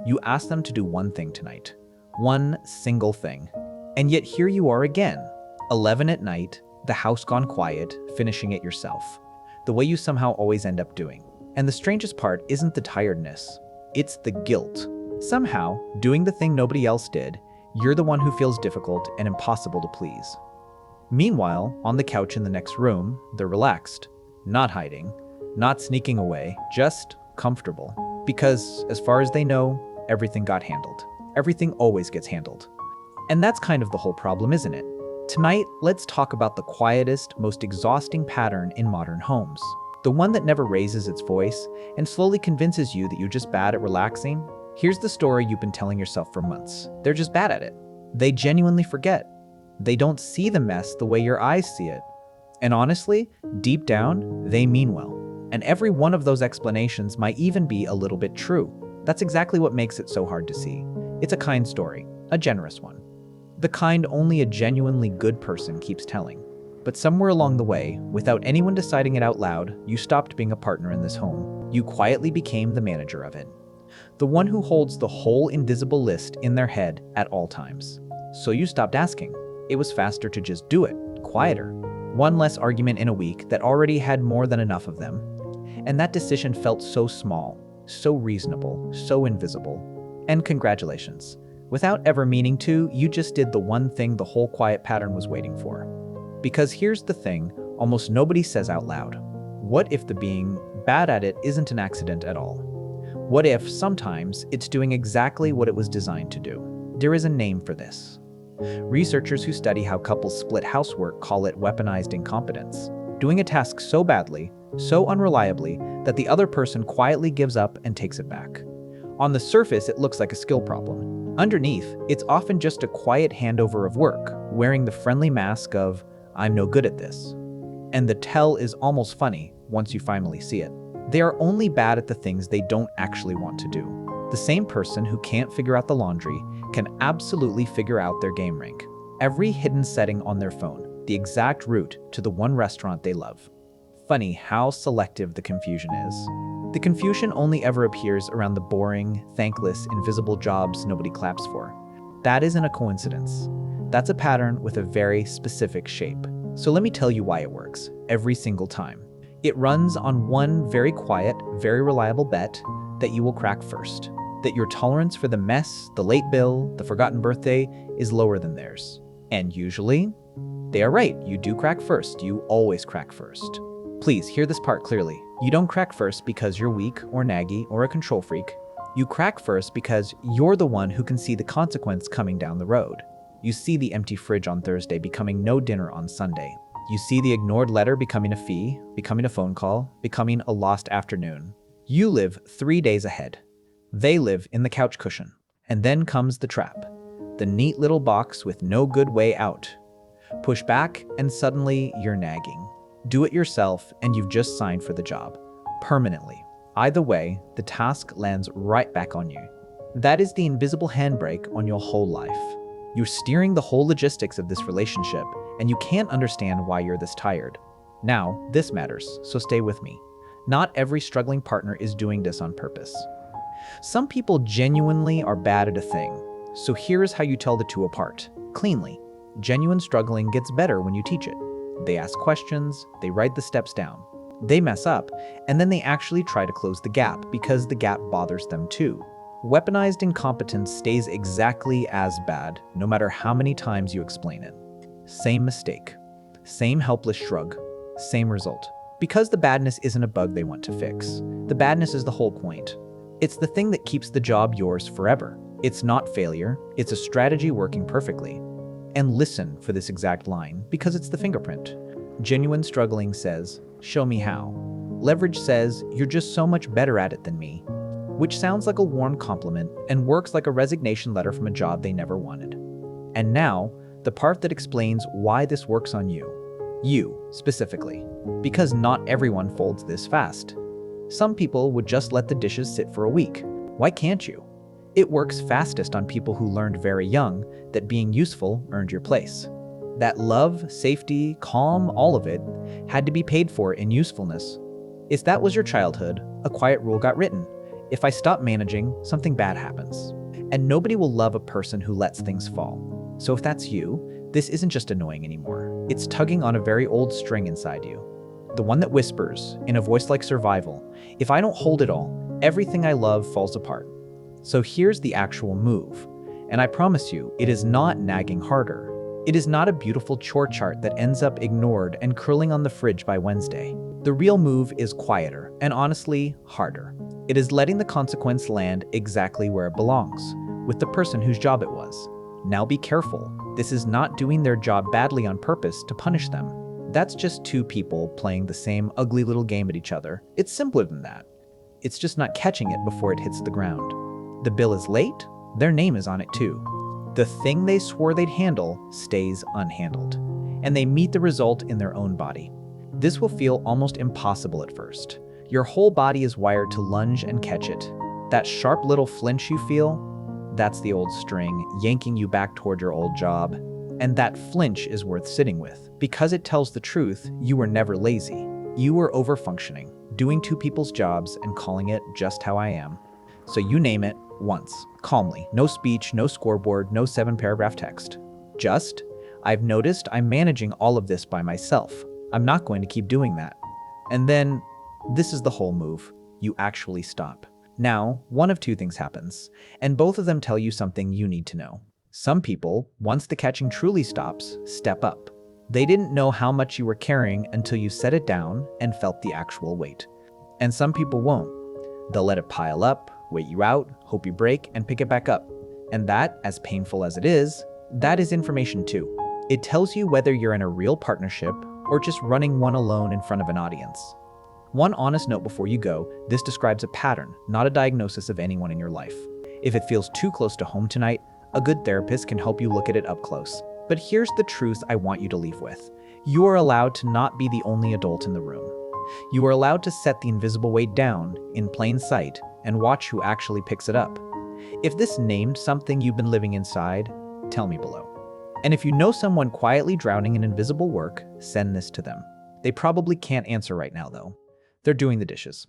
You ask them to do one thing tonight. One single thing. And yet here you are again. 11 at night, the house gone quiet, finishing it yourself. The way you somehow always end up doing. And the strangest part isn't the tiredness. It's the guilt. Somehow, doing the thing nobody else did, you're the one who feels difficult and impossible to please. Meanwhile, on the couch in the next room, they're relaxed, not hiding, not sneaking away, just comfortable. Because, as far as they know, everything got handled. Everything always gets handled. And that's kind of the whole problem, isn't it? Tonight, let's talk about the quietest, most exhausting pattern in modern homes. The one that never raises its voice and slowly convinces you that you're just bad at relaxing. Here's the story you've been telling yourself for months. They're just bad at it. They genuinely forget. They don't see the mess the way your eyes see it. And honestly, deep down, they mean well. And every one of those explanations might even be a little bit true. That's exactly what makes it so hard to see. It's a kind story, a generous one. The kind only a genuinely good person keeps telling. But somewhere along the way, without anyone deciding it out loud, you stopped being a partner in this home. You quietly became the manager of it. The one who holds the whole invisible list in their head at all times. So you stopped asking. It was faster to just do it, quieter. One less argument in a week that already had more than enough of them. And that decision felt so small, so reasonable, so invisible. And congratulations. Without ever meaning to, you just did the one thing the whole quiet pattern was waiting for. Because here's the thing almost nobody says out loud. What if the being bad at it isn't an accident at all? What if sometimes it's doing exactly what it was designed to do? There is a name for this. Researchers who study how couples split housework call it weaponized incompetence. Doing a task so badly, so unreliably, that the other person quietly gives up and takes it back. On the surface, it looks like a skill problem. Underneath, it's often just a quiet handover of work, wearing the friendly mask of, I'm no good at this. And the tell is almost funny once you finally see it. They are only bad at the things they don't actually want to do. The same person who can't figure out the laundry can absolutely figure out their game rank. Every hidden setting on their phone, the exact route to the one restaurant they love. Funny how selective the confusion is. The confusion only ever appears around the boring, thankless, invisible jobs nobody claps for. That isn't a coincidence. That's a pattern with a very specific shape. So let me tell you why it works, every single time. It runs on one very quiet, very reliable bet that you will crack first. That your tolerance for the mess, the late bill, the forgotten birthday is lower than theirs. And usually, they are right. You do crack first. You always crack first. Please hear this part clearly. You don't crack first because you're weak or naggy or a control freak. You crack first because you're the one who can see the consequence coming down the road. You see the empty fridge on Thursday becoming no dinner on Sunday. You see the ignored letter becoming a fee, becoming a phone call, becoming a lost afternoon. You live 3 days ahead. They live in the couch cushion. And then comes the trap. The neat little box with no good way out. Push back and suddenly you're nagging. Do it yourself and you've just signed for the job. Permanently. Either way, the task lands right back on you. That is the invisible handbrake on your whole life. You're steering the whole logistics of this relationship, and you can't understand why you're this tired. Now, this matters, so stay with me. Not every struggling partner is doing this on purpose. Some people genuinely are bad at a thing, so here's how you tell the two apart, cleanly. Genuine struggling gets better when you teach it. They ask questions, they write the steps down. They mess up, and then they actually try to close the gap because the gap bothers them too. Weaponized incompetence stays exactly as bad, no matter how many times you explain it. Same mistake, same helpless shrug, same result. Because the badness isn't a bug they want to fix. The badness is the whole point. It's the thing that keeps the job yours forever. It's not failure, it's a strategy working perfectly. And listen for this exact line, because it's the fingerprint. Genuine struggling says, show me how. Leverage says, you're just so much better at it than me. Which sounds like a warm compliment and works like a resignation letter from a job they never wanted. And now, the part that explains why this works on you. You, specifically. Because not everyone folds this fast. Some people would just let the dishes sit for a week. Why can't you? It works fastest on people who learned very young that being useful earned your place. That love, safety, calm, all of it, had to be paid for in usefulness. If that was your childhood, a quiet rule got written. If I stop managing, something bad happens. And nobody will love a person who lets things fall. So if that's you, this isn't just annoying anymore. It's tugging on a very old string inside you. The one that whispers, in a voice like survival, if I don't hold it all, everything I love falls apart. So here's the actual move. And I promise you, it is not nagging harder. It is not a beautiful chore chart that ends up ignored and curling on the fridge by Wednesday. The real move is quieter and honestly, harder. It is letting the consequence land exactly where it belongs, with the person whose job it was. Now be careful. This is not doing their job badly on purpose to punish them. That's just two people playing the same ugly little game at each other. It's simpler than that. It's just not catching it before it hits the ground. The bill is late, their name is on it too. The thing they swore they'd handle stays unhandled, and they meet the result in their own body. This will feel almost impossible at first. Your whole body is wired to lunge and catch it. That sharp little flinch you feel, that's the old string yanking you back toward your old job. And that flinch is worth sitting with, because it tells the truth. You were never lazy. You were overfunctioning, doing two people's jobs and calling it just how I am. So you name it once, calmly. No speech, no scoreboard, no 7-paragraph text. Just, I've noticed I'm managing all of this by myself. I'm not going to keep doing that. And then, this is the whole move. You actually stop. Now, one of two things happens, and both of them tell you something you need to know. Some people, once the catching truly stops, step up. They didn't know how much you were carrying until you set it down and felt the actual weight. And some people won't. They'll let it pile up, wait you out, hope you break, and pick it back up. And that, as painful as it is, that is information too. It tells you whether you're in a real partnership or just running one alone in front of an audience. One honest note before you go, this describes a pattern, not a diagnosis of anyone in your life. If it feels too close to home tonight, a good therapist can help you look at it up close. But here's the truth I want you to leave with. You are allowed to not be the only adult in the room. You are allowed to set the invisible weight down in plain sight and watch who actually picks it up. If this named something you've been living inside, tell me below. And if you know someone quietly drowning in invisible work, send this to them. They probably can't answer right now though. They're doing the dishes.